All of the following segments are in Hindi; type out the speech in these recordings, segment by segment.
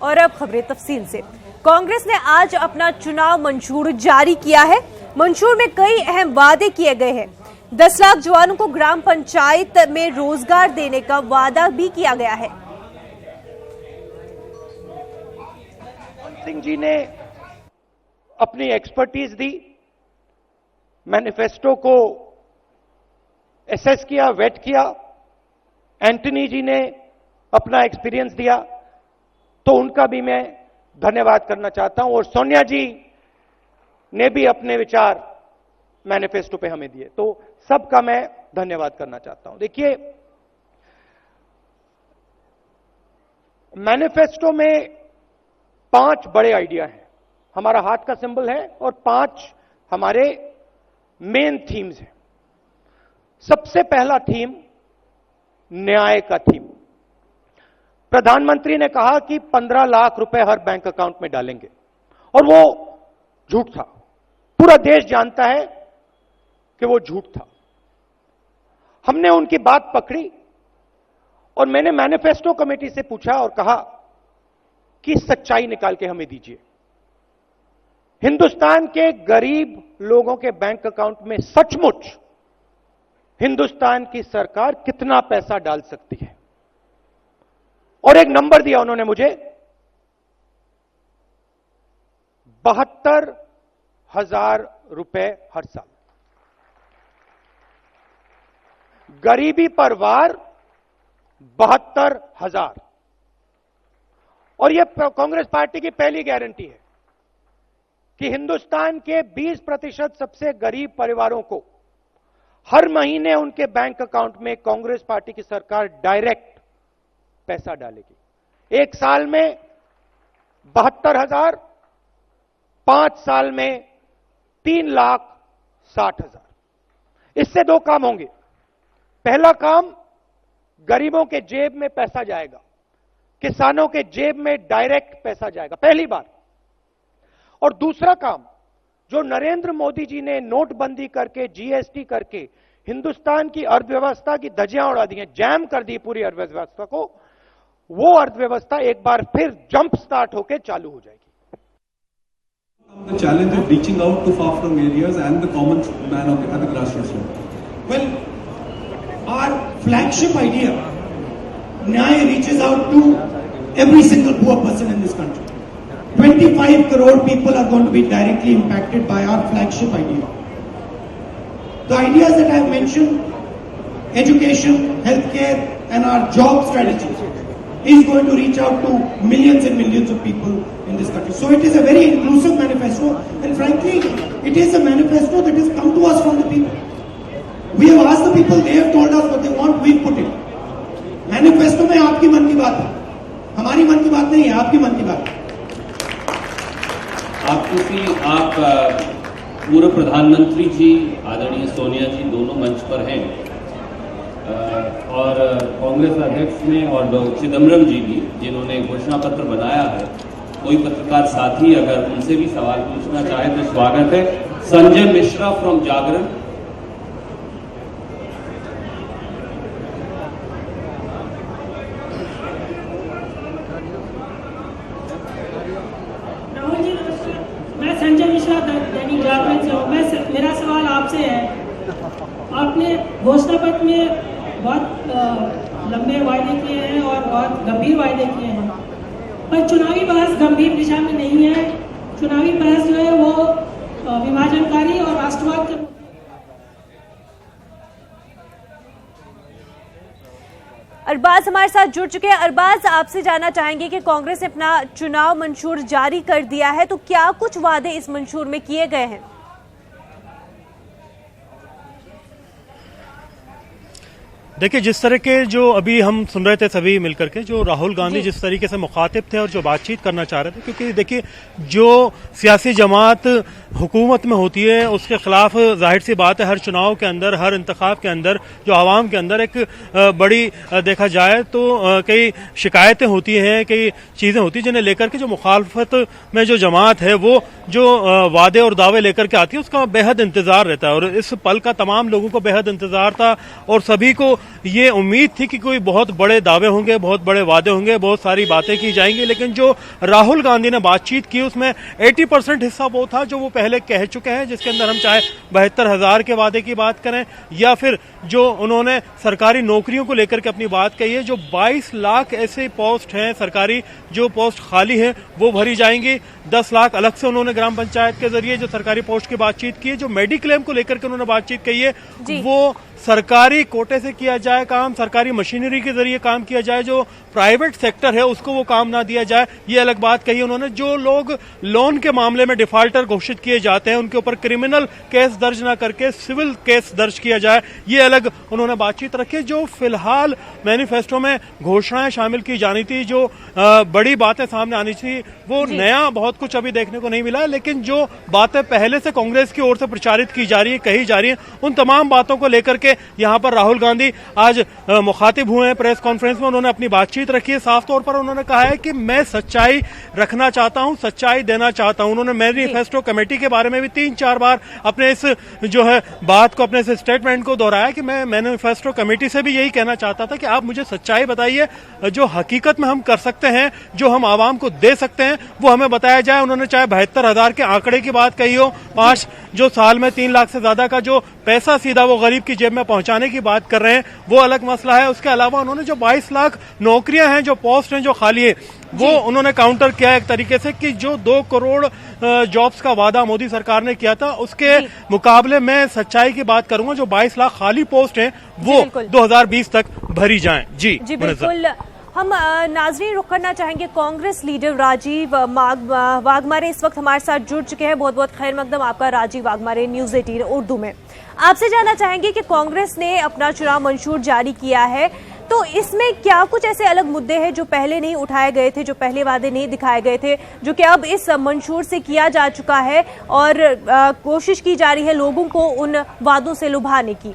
और अब खबरें तफसील से। कांग्रेस ने आज अपना चुनाव मंशूर जारी किया है। मंशूर में कई अहम वादे किए गए हैं। 10 लाख जवानों को ग्राम पंचायत में रोजगार देने का वादा भी किया गया है। सिंह जी ने अपनी एक्सपर्टीज दी, मैनिफेस्टो को एसेस किया, वेट किया। एंटनी जी ने अपना एक्सपीरियंस दिया, तो उनका भी मैं धन्यवाद करना चाहता हूं। और सोनिया जी ने भी अपने विचार मैनिफेस्टो पे हमें दिए, तो सबका मैं धन्यवाद करना चाहता हूं। देखिए, मैनिफेस्टो में 5 बड़े आइडिया हैं। हमारा हाथ का सिंबल है और 5 हमारे मेन थीम्स हैं। सबसे पहला थीम न्याय का थीम। प्रधानमंत्री ने कहा कि 15 लाख रुपए हर बैंक अकाउंट में डालेंगे, और वो झूठ था। पूरा देश जानता है कि वो झूठ था। हमने उनकी बात पकड़ी और मैंने मैनिफेस्टो कमेटी से पूछा और कहा कि सच्चाई निकाल के हमें दीजिए। हिंदुस्तान के गरीब लोगों के बैंक अकाउंट में सचमुच हिंदुस्तान की सरकार कितना पैसा डाल सकती है? और एक नंबर दिया उन्होंने मुझे, 72,000 रुपए हर साल। गरीबी पर वार 72,000। और यह कांग्रेस पार्टी की पहली गारंटी है कि हिंदुस्तान के 20% सबसे गरीब परिवारों को हर महीने उनके बैंक अकाउंट में कांग्रेस पार्टी की सरकार डायरेक्ट पैसा डालेगी। 1 साल में 72,000, 5 साल में 3,60,000। इससे 2 काम होंगे। पहला काम, गरीबों के जेब में पैसा जाएगा, किसानों के जेब में डायरेक्ट पैसा जाएगा, पहली बार। और दूसरा काम, जो नरेंद्र मोदी जी ने नोटबंदी करके, जीएसटी करके हिंदुस्तान की अर्थव्यवस्था की धज्जियां उड़ा दी हैं, जैम कर दी पूरी अर्थव्यवस्था को, वो अर्थव्यवस्था एक बार फिर जंप स्टार्ट होकर चालू हो जाएगी। The challenge of reaching out to far-flung areas and the common man at the grassroots level. Well, our flagship idea, Nyay, reaches out to every single poor person in this country. 25 crore people are going to be directly impacted by our flagship idea. The ideas that I have mentioned, education, healthcare, and our job strategy, is going to reach out to millions and millions of people in this country. So it is a very inclusive manifesto, and frankly, it is a manifesto that has come to us from the people. We have asked the people, they have told us what they want, we put it. Manifesto में आपकी मन की बात है, हमारी मन की बात नहीं है, आपकी मन की बात है। आप पूर्व प्रधानमंत्री जी आदरणीय सोनिया जी दोनों मंच पर हैं, और कांग्रेस अध्यक्ष ने और चिदम्बरम जी भी, जिन्होंने घोषणा पत्र बनाया है। कोई पत्रकार साथी अगर उनसे भी सवाल पूछना चाहे तो स्वागत है। संजय मिश्रा फ्रॉम जागरण। राहुल जी नमस्कार, मैं संजय मिश्रा दैनिक जागरण से हूँ। मेरा सवाल आपसे है, आपने घोषणा पत्र में बहुत लंबे वायदे किए हैं और बहुत गंभीर वायदे किए हैं, पर चुनावी बहस गंभीर दिशा में नहीं है। चुनावी बहस जो है वो विभाजनकारी और राष्ट्रवाद के। अरबाज हमारे साथ जुड़ चुके हैं। अरबाज, आपसे जानना चाहेंगे कि कांग्रेस ने अपना चुनाव मंशूर जारी कर दिया है, तो क्या कुछ वादे इस मंशूर में किए गए हैं? देखिए, जिस तरह के जो अभी हम सुन रहे थे सभी मिलकर के, जो राहुल गांधी जिस तरीके से मुखातिब थे और जो बातचीत करना चाह रहे थे, क्योंकि देखिए जो सियासी जमात हुकूमत में होती है उसके खिलाफ जाहिर सी बात है हर चुनाव के अंदर, हर इंतखाब के अंदर जो आवाम के अंदर एक बड़ी देखा जाए तो कई शिकायतें होती हैं, कई चीज़ें होती हैं जिन्हें लेकर के जो मुखालफत में जो जमात है वो जो वादे और दावे लेकर के आती है उसका बेहद इंतजार रहता है। और इस पल का तमाम लोगों को बेहद इंतजार था और सभी को ये उम्मीद थी कि कोई बहुत बड़े दावे होंगे, बहुत बड़े वादे होंगे, बहुत सारी बातें की जाएंगी, लेकिन जो राहुल गांधी ने बातचीत की उसमें 80% हिस्सा वो था जो वो पहले कह चुके हैं, जिसके अंदर हम चाहे 72,000 के वादे की बात करें या फिर जो उन्होंने सरकारी नौकरियों को लेकर के अपनी बात कही है। जो 22 लाख ऐसे पोस्ट हैं सरकारी, जो पोस्ट खाली हैं वो भरी जाएंगी। 10 लाख अलग से उन्होंने ग्राम पंचायत के जरिए जो सरकारी पोस्ट की बातचीत की है। जो मेडिक्लेम को लेकर के उन्होंने बातचीत कही है वो सरकारी कोटे से किया जाए काम, सरकारी मशीनरी के जरिए काम किया जाए, जो प्राइवेट सेक्टर है उसको वो काम ना दिया जाए, ये अलग बात कही उन्होंने। जो लोग लोन के मामले में डिफॉल्टर घोषित किए जाते हैं उनके ऊपर क्रिमिनल केस दर्ज ना करके सिविल केस दर्ज किया जाए, ये अलग उन्होंने बातचीत रखी। जो फिलहाल मैनिफेस्टो में घोषणाएं शामिल की जानी थी, जो बड़ी बातें सामने आनी थी, वो नया बहुत कुछ अभी देखने को नहीं मिला, लेकिन जो बातें पहले से कांग्रेस की ओर से प्रचारित की जा रही है, कही जा रही है, उन तमाम बातों को लेकर के यहां पर राहुल गांधी आज मुखातिब हुए हैं प्रेस कॉन्फ्रेंस में। उन्होंने अपनी बातचीत रखी है। साफ तौर पर उन्होंने कहा है कि मैं सच्चाई रखना चाहता हूं, सच्चाई देना चाहता हूं। उन्होंने मैनिफेस्टो कमेटी के बारे में भी 3-4 बार अपने इस जो है बात को, अपने इस स्टेटमेंट को दोहराया कि मैं मैनिफेस्टो कमेटी से भी यही कहना चाहता था कि आप मुझे सच्चाई बताइए, जो हकीकत में हम कर सकते हैं, जो हम आवाम को दे सकते हैं, वो हमें बताया जाए। उन्होंने चाहे 72,000 के आंकड़े की बात कही हो, 5 जो साल में 3 लाख से ज्यादा का जो पैसा सीधा वो गरीब की जेब में पहुंचाने की बात कर रहे हैं, वो अलग मसला है। उसके अलावा उन्होंने जो 22 लाख नौकरियां हैं, जो पोस्ट हैं जो खाली है, वो उन्होंने काउंटर किया एक तरीके से कि जो 2 करोड़ जॉब्स का वादा मोदी सरकार ने किया था, उसके मुकाबले में सच्चाई की बात करूंगा, जो 22 लाख खाली पोस्ट हैं वो 2020 तक भरी जाएं। जी बिल्कुल। हम नाजरीन रुख करना चाहेंगे कांग्रेस लीडर राजीव वाघमारे इस वक्त हमारे साथ जुड़ चुके हैं। बहुत बहुत खैर मकदम आपका राजीव वाघमारे, न्यूज़ 18 उर्दू में। आपसे जानना चाहेंगे कि कांग्रेस ने अपना चुनाव मंशूर जारी किया है, तो इसमें क्या कुछ ऐसे अलग मुद्दे हैं जो पहले नहीं उठाए गए थे, जो पहले वादे नहीं दिखाए गए थे, जो कि अब इस मंशूर से किया जा चुका है और कोशिश की जा रही है लोगों को उन वादों से लुभाने की?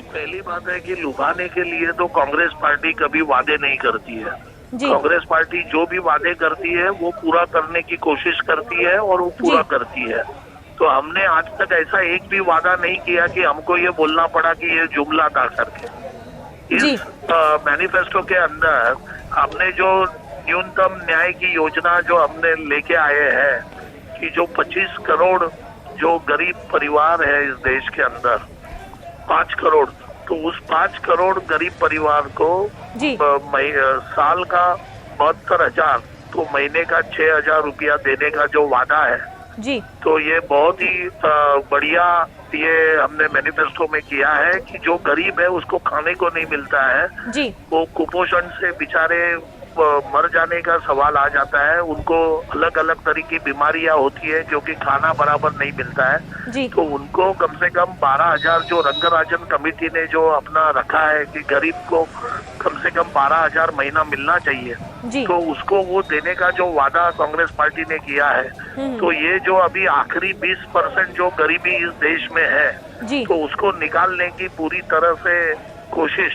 पहली बात है कि लुभाने के लिए तो कांग्रेस पार्टी कभी वादे नहीं करती है। कांग्रेस पार्टी जो भी वादे करती है वो पूरा करने की कोशिश करती है और वो पूरा करती है। तो हमने आज तक ऐसा एक भी वादा नहीं किया कि हमको ये बोलना पड़ा कि ये जुमला था करके। इस मैनिफेस्टो के अंदर हमने जो न्यूनतम न्याय की योजना जो हमने लेके आए हैं कि जो 25 करोड़ जो गरीब परिवार है इस देश के अंदर, 5 करोड़, तो उस 5 करोड़ गरीब परिवार को साल का 72,000 तो महीने का 6,000 रुपया देने का जो वादा है जी, तो ये बहुत ही बढ़िया ये हमने मैनिफेस्टो में किया है कि जो गरीब है उसको खाने को नहीं मिलता है जी, वो कुपोषण से बेचारे मर जाने का सवाल आ जाता है। उनको अलग अलग तरह की बीमारियां होती है क्योंकि खाना बराबर नहीं मिलता है जी। तो उनको कम से कम 12,000 जो रंगराजन कमेटी ने जो अपना रखा है कि गरीब को कम से कम 12,000 महीना मिलना चाहिए जी। तो उसको वो देने का जो वादा कांग्रेस पार्टी ने किया है तो ये जो अभी आखिरी 20% जो गरीबी इस देश में है जी, तो उसको निकालने की पूरी तरह से कोशिश,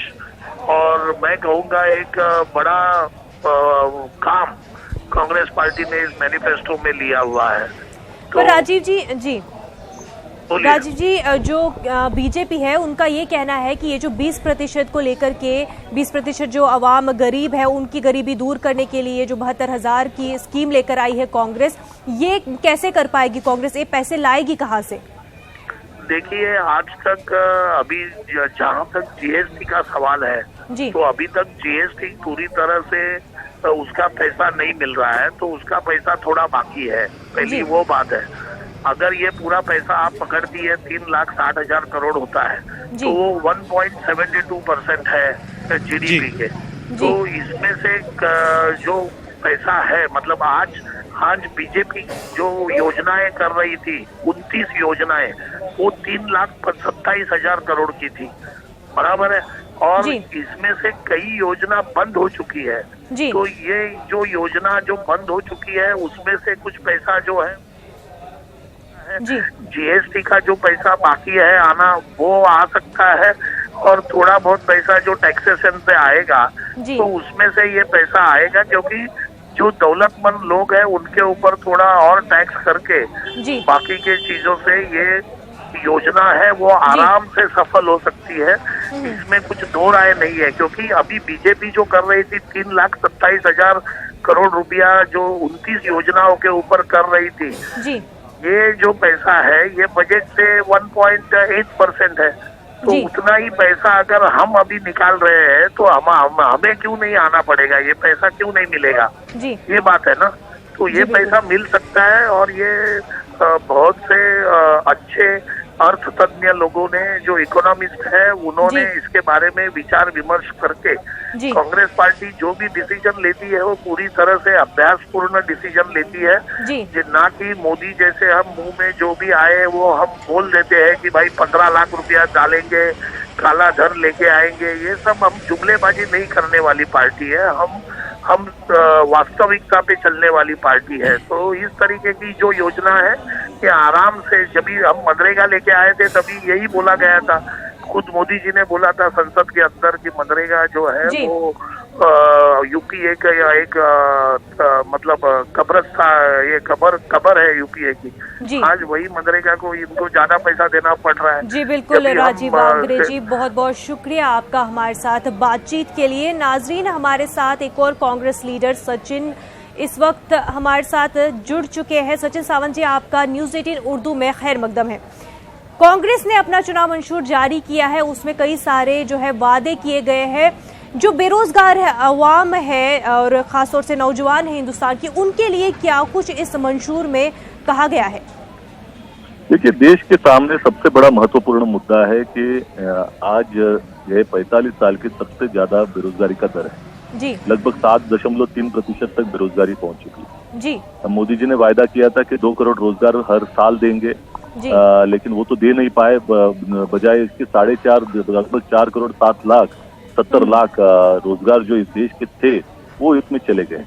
और मैं कहूँगा एक बड़ा काम कांग्रेस पार्टी ने इस मैनिफेस्टो में लिया हुआ है। तो राजीव जी जो बीजेपी है उनका ये कहना है कि ये जो 20% को लेकर के 20% जो आवाम गरीब है उनकी गरीबी दूर करने के लिए जो 72,000 की स्कीम लेकर आई है कांग्रेस, ये कैसे कर पाएगी कांग्रेस? ये पैसे लाएगी कहाँ से? देखिए आज तक अभी जहाँ तक जीएसटी का सवाल है जी, तो अभी तक जीएसटी पूरी तरह से उसका पैसा नहीं मिल रहा है, तो उसका पैसा थोड़ा बाकी है। पहली वो बात है। अगर ये पूरा पैसा आप पकड़ दिए 3,60,000 करोड़ होता है तो वो 1.72% है जीडीपी के। तो इसमें से जो पैसा है मतलब आज बीजेपी जो योजनाएं कर रही थी 29 योजनाएं वो 3,27,000 करोड़ की थी, बराबर है, और इसमें से कई योजना बंद हो चुकी है। तो ये जो योजना जो बंद हो चुकी है उसमें से कुछ पैसा जो है जीएसटी का जो पैसा बाकी है आना वो आ सकता है, और थोड़ा बहुत पैसा जो टैक्सेशन पे आएगा तो उसमें से ये पैसा आएगा क्योंकि जो दौलतमंद लोग हैं उनके ऊपर थोड़ा और टैक्स करके बाकी के चीजों से ये योजना है वो आराम से सफल हो सकती है। इसमें कुछ दो राय नहीं है, क्योंकि अभी बीजेपी जो कर रही थी 3,27,000 करोड़ रुपया जो 29 योजनाओं के ऊपर कर रही थी, जी ये जो पैसा है ये बजट से 1.8% है। तो उतना ही पैसा अगर हम अभी निकाल रहे हैं तो हमें क्यों नहीं आना पड़ेगा, ये पैसा क्यों नहीं मिलेगा जी ये बात है ना। तो ये पैसा मिल सकता है और ये बहुत से अच्छे अर्थतज्ञ लोगों ने जो इकोनॉमिस्ट है उन्होंने इसके बारे में विचार विमर्श करके कांग्रेस पार्टी जो भी डिसीजन लेती है वो पूरी तरह से अभ्यासपूर्ण डिसीजन लेती है, ना कि मोदी जैसे हम मुंह में जो भी आए वो हम बोल देते हैं कि भाई 15 लाख रुपया डालेंगे, काला धन लेके आएंगे। ये सब हम जुमलेबाजी नहीं करने वाली पार्टी है, हम वास्तविकता पे चलने वाली पार्टी है। तो इस तरीके की जो योजना है ये आराम से, जब भी हम मनरेगा लेके आए थे तभी यही बोला गया था, खुद मोदी जी ने बोला था संसद के अंदर कि मनरेगा जो है वो यूपीए का एक मतलब कब्रस्तान, ये कबर है यूपीए की। आज वही मनरेगा को इनको ज्यादा पैसा देना पड़ रहा है। जी बिल्कुल राजीव वांगरे जी, बहुत बहुत शुक्रिया आपका हमारे साथ बातचीत के लिए। नाजरीन, हमारे साथ एक और कांग्रेस लीडर सचिन इस वक्त हमारे साथ जुड़ चुके हैं। सचिन सावंत जी, आपका न्यूज़ 18 उर्दू में खैर मकदम है। कांग्रेस ने अपना चुनाव मंशूर जारी किया है, उसमें कई सारे जो है वादे किए गए हैं। जो बेरोजगार है, अवाम है और खासतौर से नौजवान है हिंदुस्तान की, उनके लिए क्या कुछ इस मंशूर में कहा गया है? देखिए, देश के सामने सबसे बड़ा महत्वपूर्ण मुद्दा है कि आज यह 45 साल की सबसे ज्यादा बेरोजगारी का दर है जी। लगभग 7.3% तक बेरोजगारी पहुंच चुकी है जी। मोदी जी ने वायदा किया था कि 2 करोड़ रोजगार हर साल देंगे, लेकिन वो तो दे नहीं पाए। बजाय इसके 4.5 लगभग 4 करोड़ 7 लाख 70 लाख रोजगार जो इस देश के थे वो इसमें चले गए।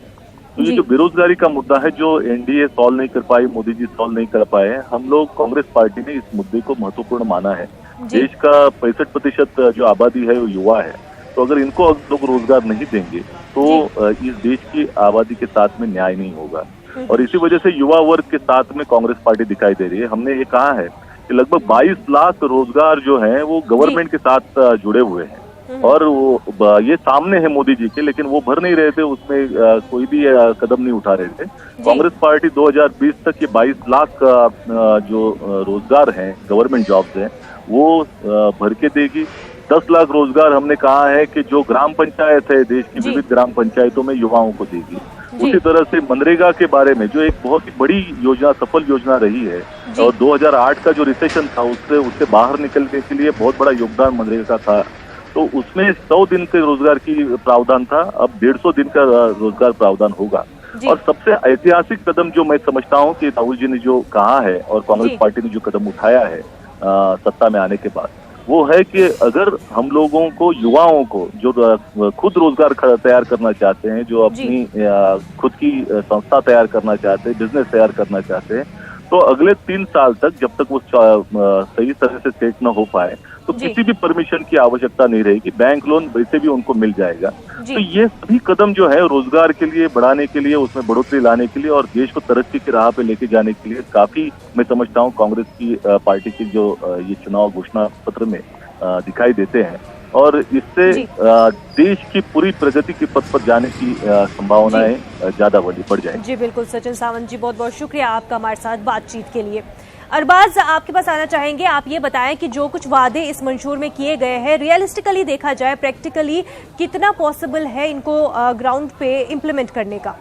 तो ये जो बेरोजगारी का मुद्दा है जो एनडीए सॉल्व नहीं कर पाई, मोदी जी सॉल्व नहीं कर पाए, हम लोग कांग्रेस पार्टी ने इस मुद्दे को महत्वपूर्ण माना है। देश का 65% जो आबादी है वो युवा है, तो अगर इनको लोग रोजगार नहीं देंगे तो इस देश की आबादी के साथ में न्याय नहीं होगा। और इसी वजह से युवा वर्ग के साथ में कांग्रेस पार्टी दिखाई दे रही है। हमने ये कहा है कि लगभग 22 लाख रोजगार जो हैं वो गवर्नमेंट के साथ जुड़े हुए हैं और वो ये सामने है मोदी जी के, लेकिन वो भर नहीं रहे थे, उसमें कोई भी कदम नहीं उठा रहे थे। कांग्रेस पार्टी 2020 तक ये 22 लाख जो रोजगार हैं, गवर्नमेंट जॉब्स हैं, वो भर के देगी। 10 लाख रोजगार हमने कहा है कि जो ग्राम पंचायत है देश की विविध ग्राम पंचायतों में युवाओं को देगी। उसी तरह से मनरेगा के बारे में जो एक बहुत ही बड़ी योजना, सफल योजना रही है और 2008 का जो रिसेशन था उससे बाहर निकलने के लिए बहुत बड़ा योगदान मनरेगा का था। तो उसमें 100 दिन के रोजगार की प्रावधान था, अब 150 दिन का रोजगार प्रावधान होगा। और सबसे ऐतिहासिक कदम जो मैं समझता हूँ कि राहुल जी ने जो कहा है और कांग्रेस पार्टी ने जो कदम उठाया है सत्ता में आने के बाद, वो है कि अगर हम लोगों को, युवाओं को जो खुद रोजगार तैयार करना चाहते हैं, जो अपनी खुद की संस्था तैयार करना चाहते हैं, बिजनेस तैयार करना चाहते हैं, तो अगले 3 साल तक जब तक वो सही तरह से सेट न हो पाए तो किसी भी परमिशन की आवश्यकता नहीं रहेगी, बैंक लोन वैसे भी उनको मिल जाएगा। तो ये सभी कदम जो है रोजगार के लिए बढ़ाने के लिए, उसमें बढ़ोतरी लाने के लिए और देश को तरक्की की राह पे लेके जाने के लिए काफी, मैं समझता हूँ, कांग्रेस की पार्टी की जो ये चुनाव घोषणा पत्र में दिखाई देते हैं और इससे देश की पूरी प्रगति के पथ पर जाने की संभावनाएं ज्यादा बढ़ जाएंगी। जी बिल्कुल सचिन सावंत जी, बहुत बहुत शुक्रिया आपका हमारे साथ बातचीत के लिए। अरबाज, आपके पास आना चाहेंगे, आप ये बताएं कि जो कुछ वादे इस मंशूर में किए गए हैं, रियलिस्टिकली देखा जाए, प्रैक्टिकली कितना पॉसिबल है इनको ग्राउंड पे इम्प्लीमेंट करने का?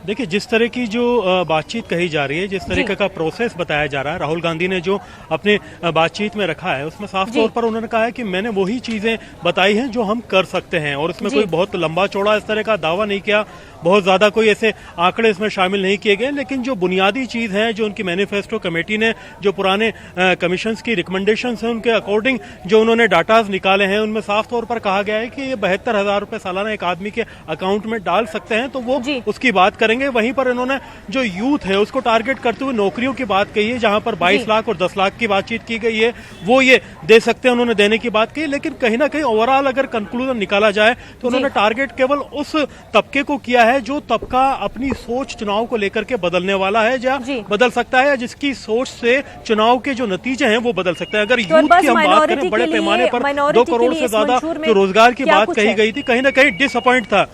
देखिए, जिस तरह की जो बातचीत कही जा रही है, जिस तरीके का प्रोसेस बताया जा रहा है, राहुल गांधी ने जो अपने बातचीत में रखा है उसमें साफ तौर पर उन्होंने कहा है कि मैंने वही चीजें बताई हैं जो हम कर सकते हैं और उसमें कोई बहुत लंबा चौड़ा इस तरह का दावा नहीं किया, बहुत ज्यादा कोई ऐसे आंकड़े इसमें शामिल नहीं किए गए। लेकिन जो बुनियादी चीज है, जो उनकी मैनिफेस्टो कमेटी ने जो पुराने कमीशंस की रिकमेंडेशंस हैं उनके अकॉर्डिंग जो उन्होंने डाटाज निकाले हैं, उनमें साफ तौर पर कहा गया है कि ये 72,000 रुपए सालाना एक आदमी के अकाउंट में डाल सकते हैं, तो वो उसकी बात करेंगे। वहीं पर इन्होंने जो यूथ है उसको टारगेट करते हुए नौकरियों की बात कही है, जहां पर 22 लाख और 10 लाख की बातचीत की गई है, वो ये दे सकते हैं, उन्होंने देने की बात कही। लेकिन कहीं ना कहीं ओवरऑल अगर कंक्लूजन निकाला जाए तो उन्होंने टारगेट केवल उस तबके को किया है है जो तबका अपनी सोच चुनाव को लेकर के बदलने वाला है या जी। बदल सकता है, या जिसकी सोच से चुनाव के जो नतीजे हैं वो बदल सकते हैं। अगर तो यूथ की हम बात करें, बड़े पैमाने पर 2 करोड़ से ज्यादा जो रोजगार की बात कही गई थी, कहीं ना कहीं डिसअपॉइंट था।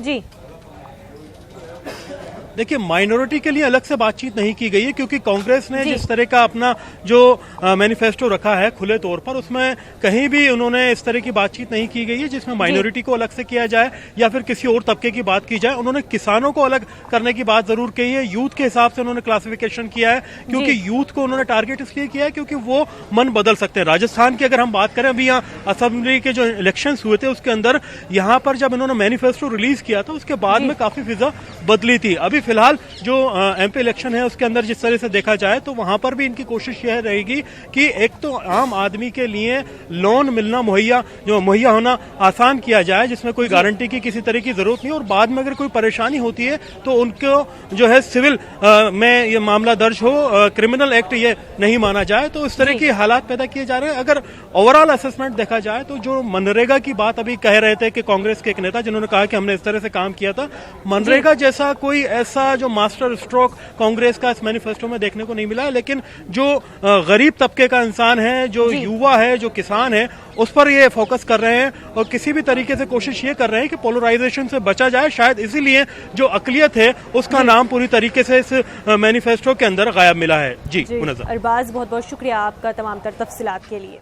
जी देखिए, माइनॉरिटी के लिए अलग से बातचीत नहीं की गई है, क्योंकि कांग्रेस ने जिस तरह का अपना जो मैनिफेस्टो रखा है खुले तौर पर, उसमें कहीं भी उन्होंने इस तरह की बातचीत नहीं की गई है जिसमें माइनॉरिटी को अलग से किया जाए या फिर किसी और तबके की बात की जाए। उन्होंने किसानों को अलग करने की बात जरूर कही है, यूथ के हिसाब से उन्होंने क्लासिफिकेशन किया है, क्योंकि यूथ को उन्होंने टारगेट इसलिए किया है क्योंकि वो मन बदल सकते हैं। राजस्थान की अगर हम बात करें, अभी यहाँ असेंबली के जो इलेक्शन हुए थे उसके अंदर यहाँ पर जब इन्होंने मैनिफेस्टो रिलीज किया था उसके बाद में काफी फिजा बदली थी। अभी फिलहाल जो एमपी इलेक्शन है उसके अंदर जिस तरह से देखा जाए तो वहां पर भी इनकी कोशिश यह रहेगी कि एक तो आम आदमी के लिए लोन मिलना मुहैया होना आसान किया जाए, जिसमें कोई गारंटी की किसी तरह की जरूरत नहीं, और बाद में अगर कोई परेशानी होती है तो उनको जो है सिविल में ये मामला दर्ज हो, क्रिमिनल एक्ट ये नहीं माना जाए। तो इस तरह के हालात पैदा किए जा रहे हैं। अगर ओवरऑल असेसमेंट देखा जाए तो जो मनरेगा की बात अभी कह रहे थे कि कांग्रेस के एक नेता जिन्होंने कहा कि हमने इस तरह से काम किया था, मनरेगा जैसा कोई ऐसा जो मास्टर स्ट्रोक कांग्रेस का इस मैनिफेस्टो में देखने को नहीं मिला है। लेकिन जो गरीब तबके का इंसान है, जो युवा है, जो किसान है, उस पर ये फोकस कर रहे हैं और किसी भी तरीके से कोशिश ये कर रहे हैं कि पोलराइजेशन से बचा जाए। शायद इसीलिए जो अकलियत है उसका नाम पूरी तरीके से इस मैनिफेस्टो के अंदर गायब मिला है। जी मुनज़्ज़र। अरबाज, बहुत बहुत शुक्रिया आपका तमाम तर तफसीलात के लिए।